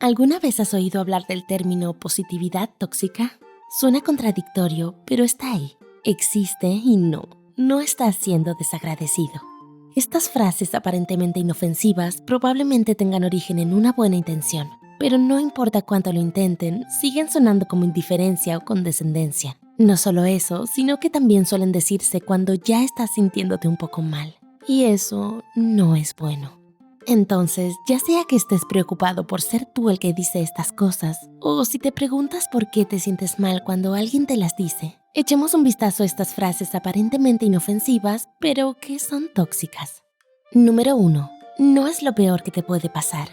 ¿Alguna vez has oído hablar del término positividad tóxica? Suena contradictorio, pero está ahí. Existe y no estás siendo desagradecido. Estas frases aparentemente inofensivas probablemente tengan origen en una buena intención, pero no importa cuánto lo intenten, siguen sonando como indiferencia o condescendencia. No solo eso, sino que también suelen decirse cuando ya estás sintiéndote un poco mal. Y eso no es bueno. Entonces, ya sea que estés preocupado por ser tú el que dice estas cosas, o si te preguntas por qué te sientes mal cuando alguien te las dice, echemos un vistazo a estas frases aparentemente inofensivas, pero que son tóxicas. Número 1. No es lo peor que te puede pasar.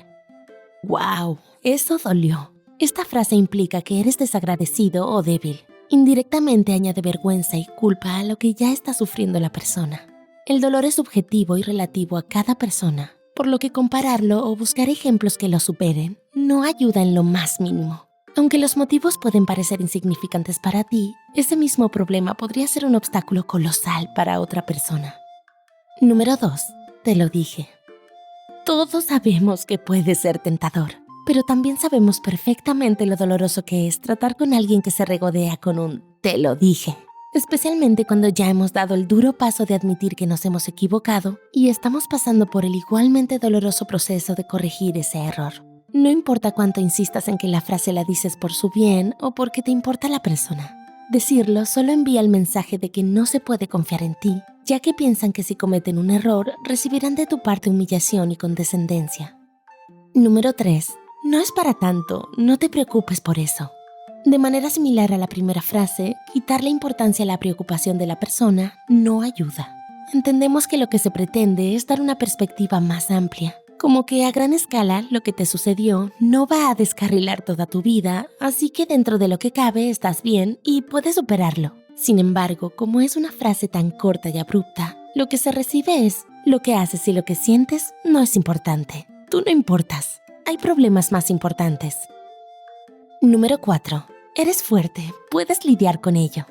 ¡Wow! Eso dolió. Esta frase implica que eres desagradecido o débil. Indirectamente añade vergüenza y culpa a lo que ya está sufriendo la persona. El dolor es subjetivo y relativo a cada persona, por lo que compararlo o buscar ejemplos que lo superen no ayuda en lo más mínimo. Aunque los motivos pueden parecer insignificantes para ti, ese mismo problema podría ser un obstáculo colosal para otra persona. Número 2. Te lo dije. Todos sabemos que puede ser tentador, pero también sabemos perfectamente lo doloroso que es tratar con alguien que se regodea con un «te lo dije». Especialmente cuando ya hemos dado el duro paso de admitir que nos hemos equivocado y estamos pasando por el igualmente doloroso proceso de corregir ese error. No importa cuánto insistas en que la frase la dices por su bien o porque te importa la persona. Decirlo solo envía el mensaje de que no se puede confiar en ti, ya que piensan que si cometen un error, recibirán de tu parte humillación y condescendencia. Número 3. No es para tanto, no te preocupes por eso. De manera similar a la primera frase, quitarle importancia a la preocupación de la persona no ayuda. Entendemos que lo que se pretende es dar una perspectiva más amplia, como que a gran escala lo que te sucedió no va a descarrilar toda tu vida, así que dentro de lo que cabe estás bien y puedes superarlo. Sin embargo, como es una frase tan corta y abrupta, lo que se recibe es: lo que haces y lo que sientes no es importante. Tú no importas. Hay problemas más importantes. Número 4. Eres fuerte, puedes lidiar con ello.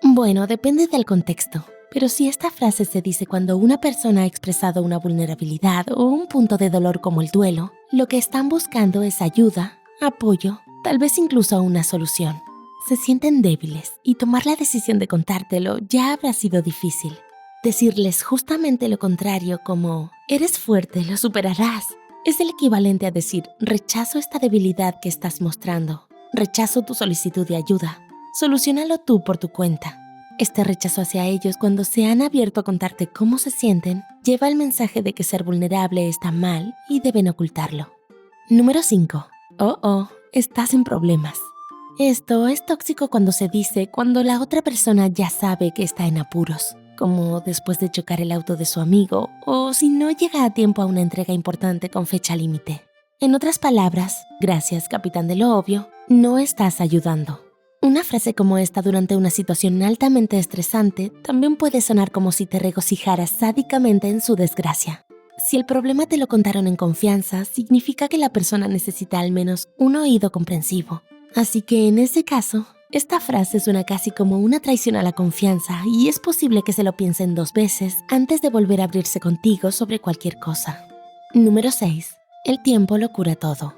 Bueno, depende del contexto, pero si esta frase se dice cuando una persona ha expresado una vulnerabilidad o un punto de dolor como el duelo, lo que están buscando es ayuda, apoyo, tal vez incluso una solución. Se sienten débiles y tomar la decisión de contártelo ya habrá sido difícil. Decirles justamente lo contrario, como «eres fuerte, lo superarás», es el equivalente a decir «rechazo esta debilidad que estás mostrando». Rechazo tu solicitud de ayuda. Soluciónalo tú por tu cuenta. Este rechazo hacia ellos cuando se han abierto a contarte cómo se sienten lleva el mensaje de que ser vulnerable está mal y deben ocultarlo. Número 5. Estás en problemas. Esto es tóxico cuando se dice cuando la otra persona ya sabe que está en apuros, como después de chocar el auto de su amigo o si no llega a tiempo a una entrega importante con fecha límite. En otras palabras, gracias, capitán de lo obvio, no estás ayudando. Una frase como esta durante una situación altamente estresante también puede sonar como si te regocijaras sádicamente en su desgracia. Si el problema te lo contaron en confianza, significa que la persona necesita al menos un oído comprensivo. Así que en ese caso, esta frase suena casi como una traición a la confianza y es posible que se lo piensen 2 veces antes de volver a abrirse contigo sobre cualquier cosa. Número 6. El tiempo lo cura todo.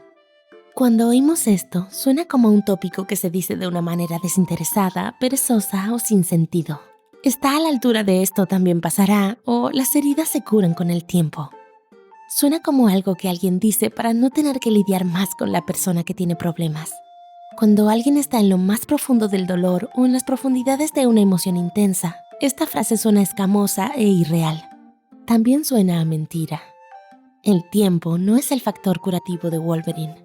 Cuando oímos esto, suena como un tópico que se dice de una manera desinteresada, perezosa o sin sentido. Está a la altura de «esto también pasará» o «las heridas se curan con el tiempo». Suena como algo que alguien dice para no tener que lidiar más con la persona que tiene problemas. Cuando alguien está en lo más profundo del dolor o en las profundidades de una emoción intensa, esta frase suena escamosa e irreal. También suena a mentira. El tiempo no es el factor curativo de Wolverine.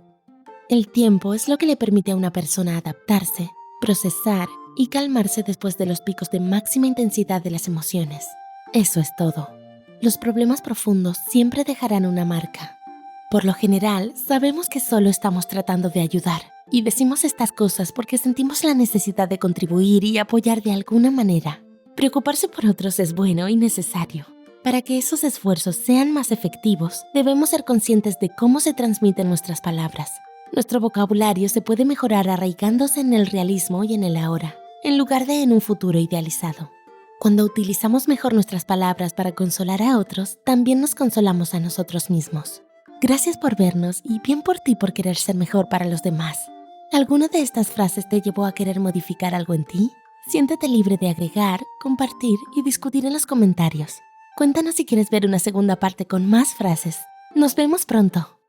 El tiempo es lo que le permite a una persona adaptarse, procesar y calmarse después de los picos de máxima intensidad de las emociones. Eso es todo. Los problemas profundos siempre dejarán una marca. Por lo general, sabemos que solo estamos tratando de ayudar y decimos estas cosas porque sentimos la necesidad de contribuir y apoyar de alguna manera. Preocuparse por otros es bueno y necesario. Para que esos esfuerzos sean más efectivos, debemos ser conscientes de cómo se transmiten nuestras palabras. Nuestro vocabulario se puede mejorar arraigándose en el realismo y en el ahora, en lugar de en un futuro idealizado. Cuando utilizamos mejor nuestras palabras para consolar a otros, también nos consolamos a nosotros mismos. Gracias por vernos y bien por ti por querer ser mejor para los demás. ¿Alguna de estas frases te llevó a querer modificar algo en ti? Siéntete libre de agregar, compartir y discutir en los comentarios. Cuéntanos si quieres ver una segunda parte con más frases. Nos vemos pronto.